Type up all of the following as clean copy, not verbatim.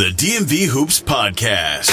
the DMV Hoops Podcast.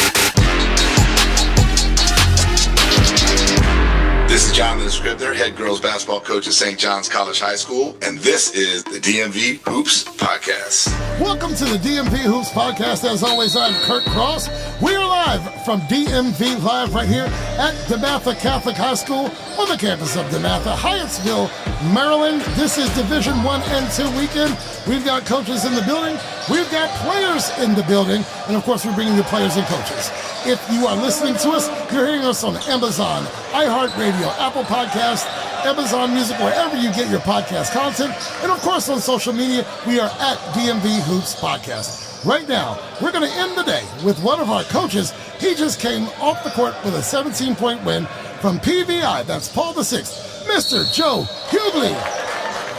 This is Jonathan Scribner, head girls basketball coach at St. John's College High School, and this is the DMV Hoops Podcast. Welcome to the DMV Hoops Podcast. As always, I'm Kurt Cross. We are live from DMV Live right here at DeMatha Catholic High School on the campus of DeMatha, Hyattsville, Maryland. This is Division I and II weekend. We've got coaches in the building. We've got players in the building. And, of course, we're bringing you players and coaches. If you are listening to us, you're hearing us on Amazon, iHeartRadio, Apple Podcasts, Amazon Music, wherever you get your podcast content. And, of course, on social media, we are at DMV Hoops Podcast. Right now, we're going to end the day with one of our coaches. He just came off the court with a 17-point win from PVI. That's Paul VI, Mr. Joe Hugley.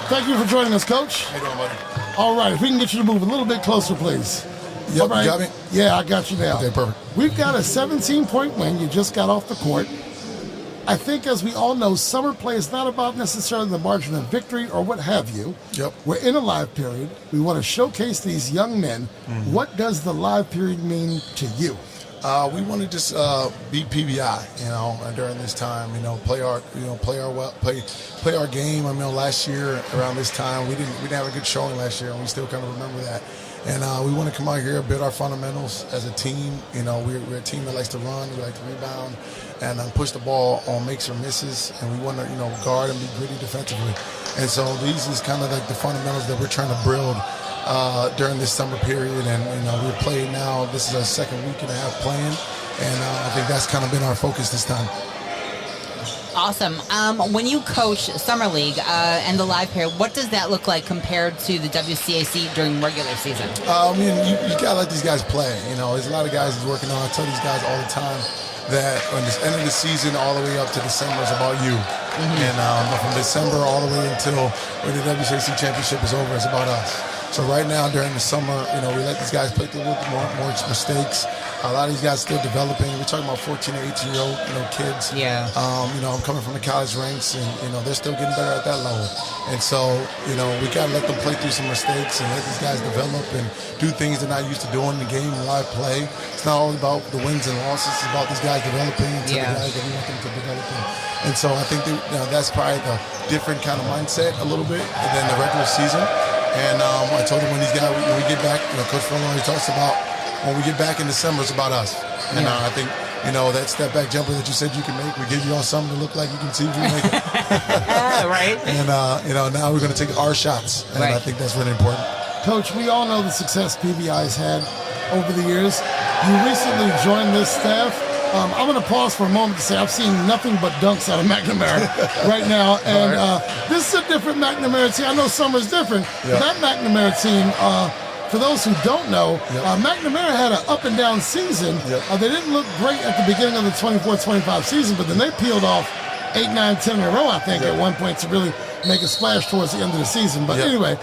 Thank you for joining us, Coach. How you doing, buddy? All right, if we can get you to move a little bit closer, please. Yep, all right. You got me? Yeah, I got you now. Okay, perfect. We've got a 17-point win. You just got off the court. I think, as we all know, summer play is not about necessarily the margin of victory or what have you. Yep. We're in a live period. We want to showcase these young men. Mm-hmm. What does the live period mean to you? We want to just beat PVI, during this time, play our game. Last year around this time we didn't have a good showing last year, and we still kind of remember that. And we want to come out here, build our fundamentals as a team. We're a team that likes to run, we like to rebound, and push the ball on makes or misses. And we want to, guard and be gritty defensively. And so these is kind of like the fundamentals that we're trying to build during this summer period. And we're playing now. This is our second week and a half playing, and I think that's kind of been our focus this time. Awesome. When you coach Summer League and the live period, what does that look like compared to the WCAC during regular season? You got to let these guys play. There's a lot of guys working on. I tell these guys all the time that on the end of the season all the way up to December is about you. Mm-hmm. And from December all the way until when the WCAC championship is over, it's about us. So right now during the summer, we let these guys play through a little more mistakes. A lot of these guys still developing. We're talking about 14 to 18-year-old, kids. Yeah. I'm coming from the college ranks, and they're still getting better at that level. And so, we got to let them play through some mistakes and let these guys develop and do things they're not used to doing in the game and live play. It's not all about the wins and losses. It's about these guys developing into the guys that we want them to develop in. And so I think that's probably the different kind of mindset a little bit than the regular season. And I told them when we get back, Coach Furlong, he talks about when we get back in December, it's about us. And I think, that step back jumper that you said you can make, we give you all something to look like you can see if you make it. Right. And, now we're going to take our shots. And I think that's really important. Coach, we all know the success PVI has had over the years. You recently joined this staff. I'm going to pause for a moment to say I've seen nothing but dunks out of McNamara right now. And this is a different McNamara team. I know Summer's different. But that McNamara team, for those who don't know, McNamara had an up and down season. They didn't look great at the beginning of the 24-25 season, but then they peeled off 8, 9, 10 in a row, I think, at one point to really make a splash towards the end of the season. But anyway,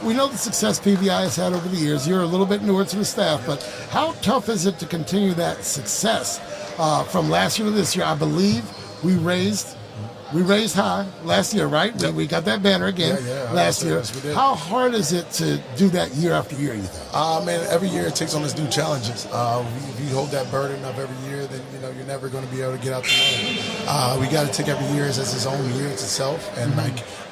we know the success PVI has had over the years. You're a little bit newer to the staff, but how tough is it to continue that success? From last year to this year, I believe we raised high last year, right? Yep. We got that banner again last year. Yes, we did. How hard is it to do that year after year, you think? Every year it takes on its new challenges. If you hold that burden of every year, then you're never going to be able to get out the way. We got to take every year as its own year itself and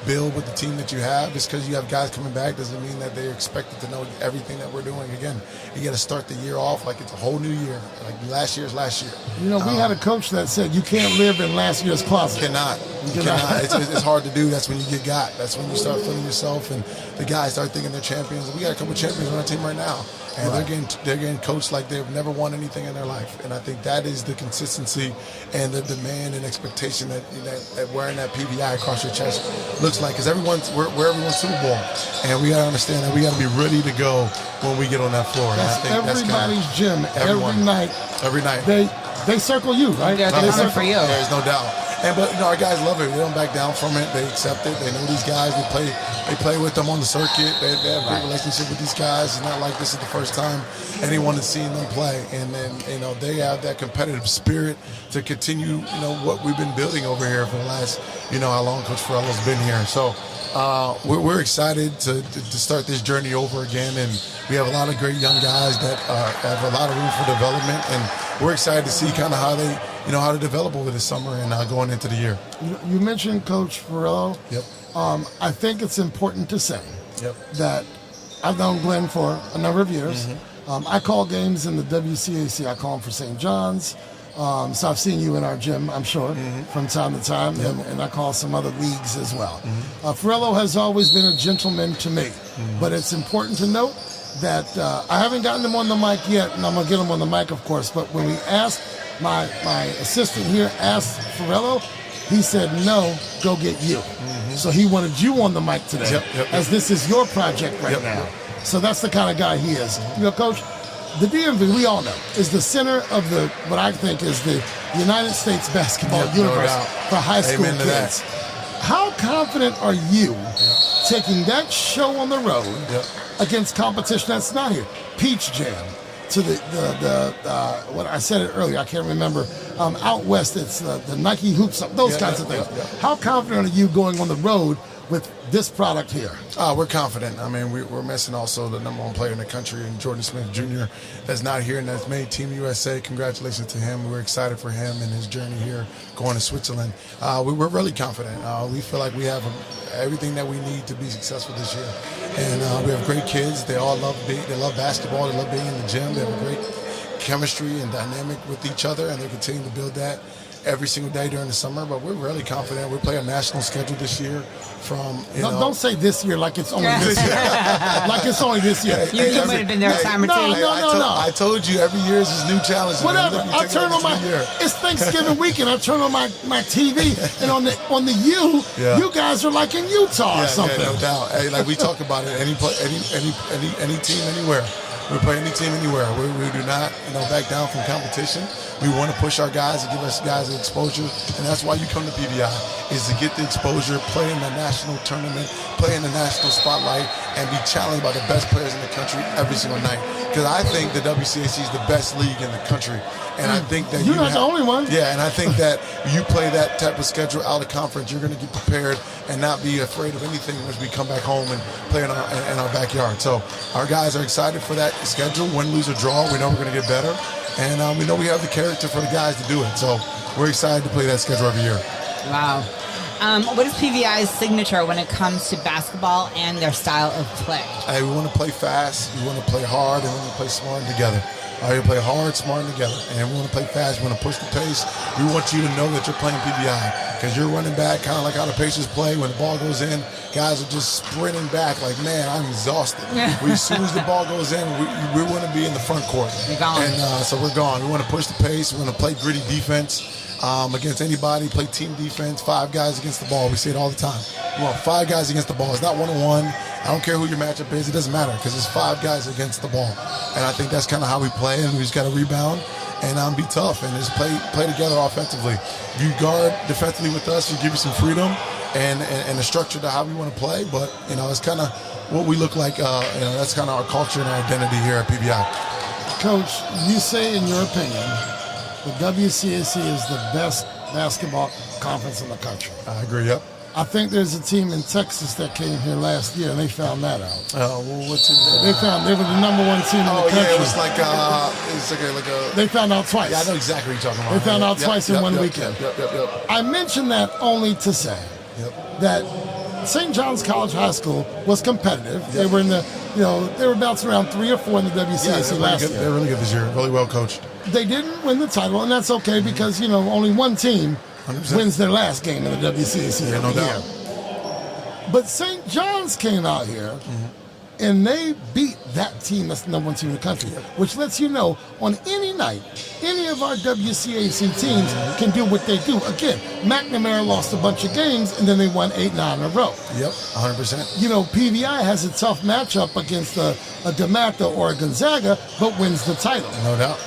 build with the team that you have. Just because you have guys coming back doesn't mean that they're expected to know everything that we're doing. Again, you got to start the year off like it's a whole new year. Like last year's last year. We had a coach that said you can't live in last year's closet. You cannot. It's hard to do. That's when you get got. That's when you start feeling yourself, and the guys start thinking they're champions. We got a couple of champions on our team right now, and they're getting coached like they've never won anything in their life. And I think that is the consistency and the demand and expectation that wearing that PVI across your chest looks like. Because we're everyone's Super Bowl, and we got to understand that we got to be ready to go when we get on that floor. That's everybody's gym. Every night. They circle you, right? They're coming for you. There's no doubt. But our guys love it. They don't back down from it. They accept it. They know these guys. They play with them on the circuit. They have a great relationship with these guys. It's not like this is the first time anyone has seen them play. And then they have that competitive spirit to continue what we've been building over here for the last how long Coach Farello's been here. So We're excited to start this journey over again, and we have a lot of great young guys that have a lot of room for development, and we're excited to see kind of how they, how to develop over the summer and going into the year. You mentioned Coach Ferrello. Yep. I think it's important to say Yep. that I've known Glenn for a number of years. I call games in the WCAC. I call them for St. John's. So I've seen you in our gym, I'm sure, from time to time, and I call some other leagues as well. Ferrello has always been a gentleman to me, but it's important to note that I haven't gotten him on the mic yet, and I'm going to get him on the mic, of course, but when we asked, my assistant here asked Ferrello, he said, no, go get you. So he wanted you on the mic today, as this is your project right now. So that's the kind of guy he is. Coach, the DMV, we all know, is the center of what I think is the United States basketball universe for high school kids. How confident are you taking that show on the road against competition that's not here? Peach Jam, to what I said it earlier, I can't remember. Out west, it's the Nike Hoops, those kinds of things. How confident are you going on the road with this product here? We're confident. I mean, we're missing also the number one player in the country, and Jordan Smith Jr. that's not here and that's made Team USA. Congratulations to him. We're excited for him and his journey here going to Switzerland. We're really confident. We feel like we have everything that we need to be successful this year. And we have great kids. They all love basketball. They love being in the gym. They have a great chemistry and dynamic with each other, and they continue to build that every single day during the summer. But we're really confident. We play a national schedule this year from, Don't say this year like it's only this year. Like it's only this year. You might have been there a time or two. No. I told you every year is his new challenge. Whatever. I turn on it's Thanksgiving weekend. I turn on my TV, and on the you guys are like in Utah or something. Yeah, no doubt. Hey, like we talk about it, any team anywhere. We play any team anywhere. We do not, back down from competition. We want to push our guys and give us guys the exposure, and that's why you come to PVI, is to get the exposure, play in the national tournament, play in the national spotlight, and be challenged by the best players in the country every single night. Because I think the WCAC is the best league in the country, and I think that you're not the only one. Yeah, and I think that you play that type of schedule out of conference, you're going to get prepared and not be afraid of anything as we come back home and play in our backyard. So our guys are excited for that schedule. Win, lose, or draw, we know we're going to get better. And we know we have the character for the guys to do it. So we're excited to play that schedule every year. Wow. What is PVI's signature when it comes to basketball and their style of play? Hey, we want to play fast, we want to play hard, and we want to play smart and together. We play hard, smart, and together. And we want to play fast. We want to push the pace. We want you to know that you're playing PVI, because you're running back kind of like how the Pacers play. When the ball goes in, guys are just sprinting back like, man, I'm exhausted. As soon as the ball goes in, we want to be in the front court. You're gone. And so we're gone. We want to push the pace. We want to play gritty defense against anybody, play team defense, 5 guys against the ball. We say it all the time. We want 5 guys against the ball. It's not one-on-one. I don't care who your matchup is. It doesn't matter, because it's 5 guys against the ball. And I think that's kind of how we play, and we just got to rebound and be tough and just play together offensively. If you guard defensively with us, we give you some freedom and a structure to how we want to play. But, it's kind of what we look like. That's kind of our culture and our identity here at PVI. Coach, you say in your opinion the WCAC is the best basketball conference in the country. I agree, yep. I think there's a team in Texas that came here last year, and they found that out. What team? They were the number 1 team in the country. Yeah, it was like a. They found out twice. Yeah, I know exactly what you're talking about. They found out twice in one weekend. Yep. I mention that only to say that St. John's College High School was competitive. Yep. They were in the, they were bouncing around 3 or 4 in the WCAC last year. They're really good this year. Really well coached. They didn't win the title, and that's okay because only one team 100%. Wins their last game in the WCAC every year. But St. John's came out here, and they beat that team that's the number 1 team in the country, which lets you know on any night, any of our WCAC teams can do what they do. Again, McNamara lost a bunch of games, and then they won 8-9 in a row. Yep, 100%. PVI has a tough matchup against a DeMatha or a Gonzaga, but wins the title. No doubt.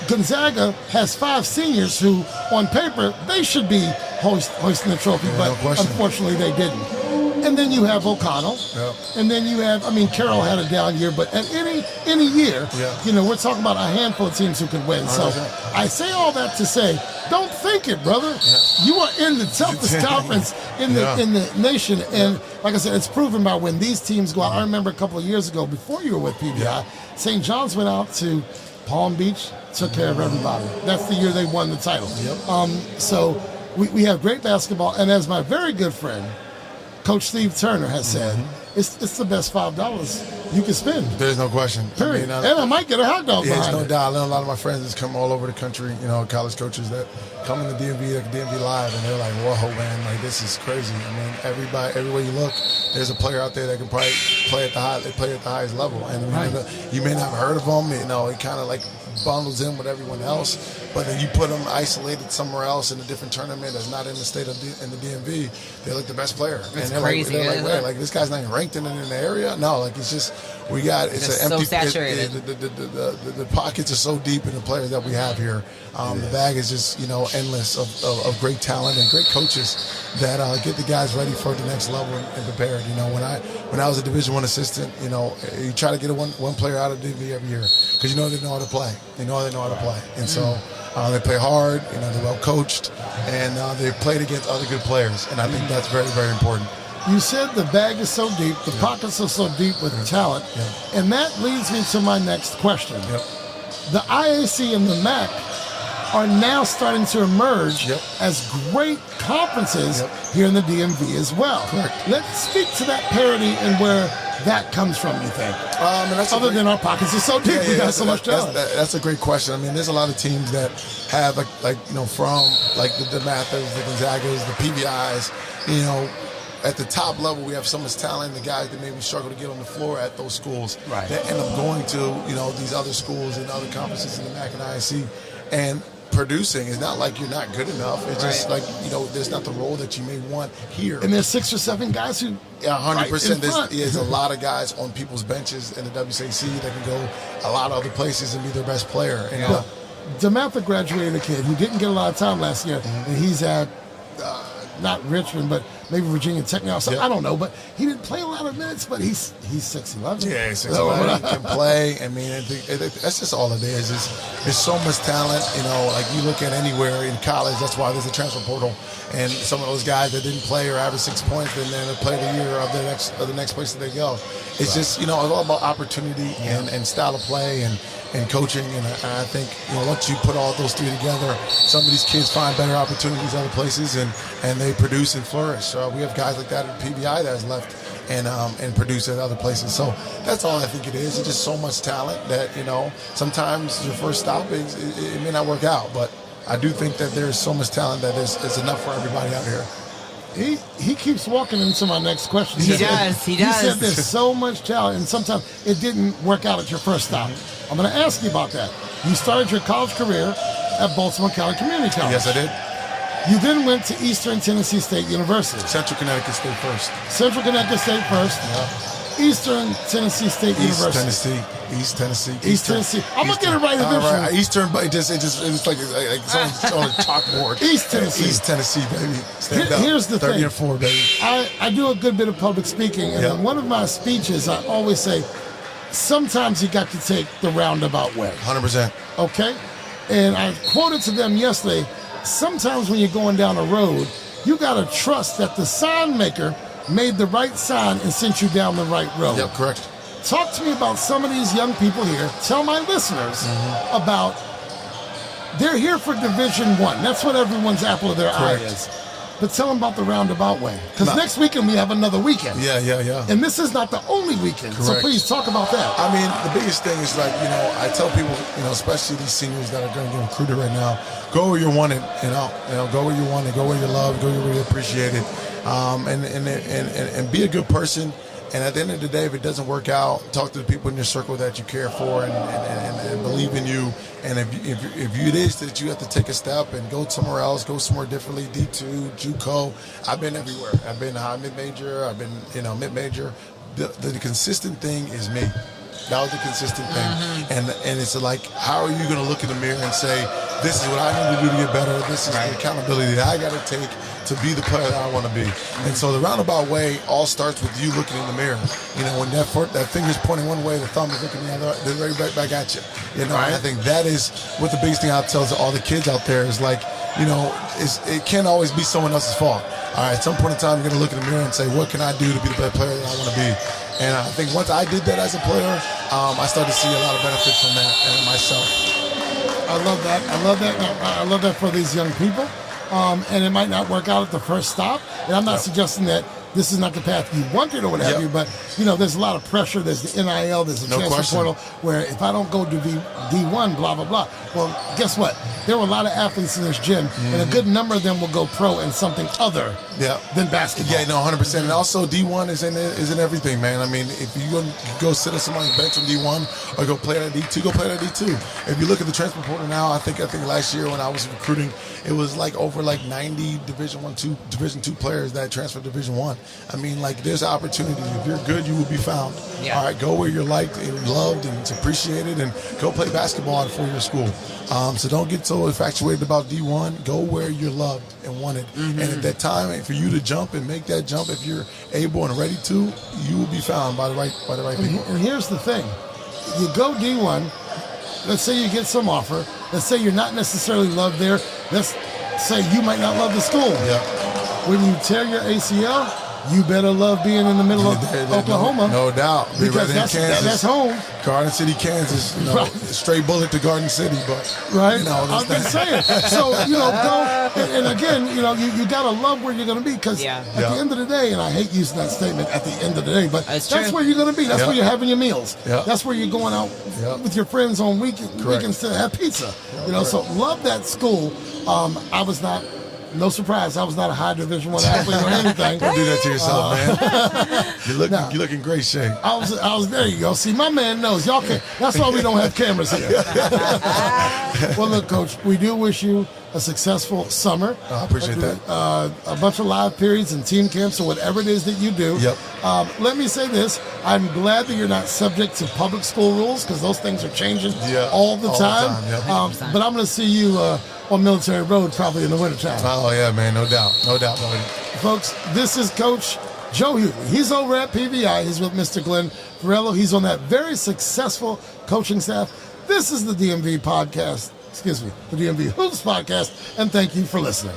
Gonzaga has 5 seniors who, on paper, they should be hoisting the trophy, but unfortunately they didn't. And then you have O'Connell. Yep. And then you have, Carroll had a down year, but at any year, we're talking about a handful of teams who can win. 100%. So I say all that to say, don't think it, brother. Yeah. You are in the toughest conference in the nation. And like I said, it's proven by when these teams go out. I remember a couple of years ago, before you were with PVI, St. John's went out to Palm Beach, took care of everybody. That's the year they won the title. Yep. So we have great basketball. And as my very good friend, Coach Steve Turner has said, it's the best $5 you can spend. There's no question. Period. And I might get a hot dog behind there's no it. doubt. I know a lot of my friends that's come all over the country, college coaches that come in the DMV, like DMV Live, and they're like, whoa, man, like this is crazy. Everywhere you look, there's a player out there that can probably play at the highest level. And you may not have heard of them. It kind of like bundles in with everyone else, but then you put them isolated somewhere else in a different tournament that's not in the state of in the DMV, they're like the best player. It's and crazy. Wait, like this guy's not even ranked in the area. No, like it's just it's an empty. So saturated. The pockets are so deep in the players that we have here. The bag is just endless of great talent and great coaches that get the guys ready for the next level and prepared. When I was a Division I assistant, you try to get one player out of DMV every year because they know how to play. They know how to play, and so they play hard. They're well coached, and they played against other good players, and I think that's very, very important. You said the bag is so deep, the pockets are so deep with talent, and that leads me to my next question. Yep. The IAC and the MAC are now starting to emerge as great conferences here in the DMV as well. Correct. Let's speak to that parity and where that comes from, you think? Other than our pockets are so deep, we got so much talent. That's a great question. There's a lot of teams that have, from the DeMathas, the Gonzagas, the PVIs, at the top level, we have so much talent. The guys that maybe struggle to get on the floor at those schools, they end up going to these other schools and other conferences in the MAC and ISC, and producing. It's not like you're not good enough. It's just there's not the role that you may want here. And there's 6 or 7 guys who 100%. There's a lot of guys on people's benches in the WCAC that can go a lot of other places and be their best player. DeMatha graduated a kid who didn't get a lot of time last year, and he's at not Richmond, but maybe Virginia Tech now. So I don't know, but he didn't play a lot of minutes, but he's 6'11". Yeah, he's 6'11". He can play. That's just all it is. There's so much talent. You look at anywhere in college. That's why there's a transfer portal. And some of those guys that didn't play or average 6 points, then they play the year of the next place that they go. It's just it's all about opportunity and style of play and coaching. And I think once you put all those three together, some of these kids find better opportunities other places and they produce and flourish. We have guys like that at PVI that has left and produce at other places. So that's all I think it is. It's just so much talent that sometimes your first stop it may not work out, but I do think that there's so much talent that it's enough for everybody out here. He keeps walking into my next question. He does. He said there's so much talent, and sometimes it didn't work out at your first stop. I'm going to ask you about that. You started your college career at Baltimore County Community College. Yes, I did. You then went to Eastern Tennessee State University. Central Connecticut State first. Central Connecticut State first. Yeah. Eastern Tennessee State University. East Tennessee. I'm going to get it right eventually. Right. Eastern, but it's like someone's on a chalkboard. East Tennessee. East Tennessee, baby. Stand up. Here's the 30 thing. and 4, baby. I do a good bit of public speaking, and in one of my speeches, I always say, sometimes you got to take the roundabout way. 100%. Okay? And I quoted to them yesterday, sometimes when you're going down a road, you got to trust that the sign maker made the right sign and sent you down the right road. Yep, correct. Talk to me about some of these young people here. Tell my listeners about, they're here for Division I. That's what everyone's apple of their eye is. But tell them about the roundabout way. Because next weekend we have another weekend. Yeah. And this is not the only weekend. Correct. So please talk about that. The biggest thing is I tell people, especially these seniors that are going to get recruited right now, go where you're wanted, go where you're wanted, go where you're loved, go where you're appreciated, and be a good person. And at the end of the day, if it doesn't work out, talk to the people in your circle that you care for and believe in you. And if it is that you have to take a step and go somewhere else, go somewhere differently, D2, JUCO, I've been everywhere. I've been high mid-major, I've been mid-major. The consistent thing is me. That was the consistent thing. And it's like, how are you going to look in the mirror and say, this is what I need to do to get better. This is the accountability that I got to take to be the player that I want to be. And so the roundabout way all starts with you looking in the mirror. You know, when that finger's pointing one way, the thumb is looking the other, they're right back at you. You know, I think that is what the biggest thing I tell to all the kids out there is like, you know, it can't always be someone else's fault. All right, at some point in time, you're going to look in the mirror and say, what can I do to be the better player that I want to be? And I think once I did that as a player, I started to see a lot of benefits from that and myself. I love that. I love that for these young people. And it might not work out at the first stop. And I'm not suggesting that this is not the path you wanted or what have you, but, you know, there's a lot of pressure. There's the NIL, there's the transfer portal, where if I don't go to D1, blah, blah, blah. Well, guess what? There were a lot of athletes in this gym, and a good number of them will go pro in something other than basketball. Yeah, no, 100%. And also D1 is in everything, man. I mean, if you go sit on somebody's bench on D1 or go play at D2, go play at D2. If you look at the transfer portal now, I think last year when I was recruiting, it was like over 90 Division 2 players that transferred to Division 1. I mean, like, there's opportunities. If you're good, you will be found. Yeah. All right, go where you're liked and loved and it's appreciated, and go play basketball at a four-year school. So don't get so infatuated about D1. Go where you're loved and wanted. And at that time, for you to jump and make that jump, if you're able and ready to, you will be found by the right people. And here's the thing. You go D1, let's say you get some offer. Let's say you're not necessarily loved there. Let's say you might not love the school. Yeah. When you tear your ACL, you better love being in the middle of Oklahoma. No doubt. Because that's home. Garden City, Kansas. You know, straight bullet to Garden City, but right. You know, I was just saying. So, you know, go and again, you know, you gotta love where you're gonna be, because at the end of the day, and I hate using that statement at the end of the day, but that's where you're gonna be. That's where you're having your meals. That's where you're going out with your friends on weekends to have pizza. You know, so love that school. I was not. No surprise, I was not a high Division I athlete or anything. Don't do that to yourself, man. You look in great shape. I was there. You go. See, my man knows. Y'all can't. That's why we don't have cameras here. Well, look, Coach, we do wish you a successful summer. I appreciate that. A bunch of live periods and team camps or whatever it is that you do. Let me say this. I'm glad that you're not subject to public school rules, because those things are changing all the time. But I'm going to see you on Military Road probably in the wintertime. Oh, yeah, man. No doubt. Folks, this is Coach Joe Hugley. He's over at PVI. He's with Mr. Glenn Farello. He's on that very successful coaching staff. This is the DMV Podcast. The DMV Hoops Podcast, and thank you for listening.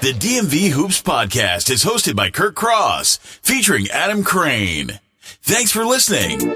The DMV Hoops Podcast is hosted by Kurt Cross, featuring Adam Crain. Thanks for listening.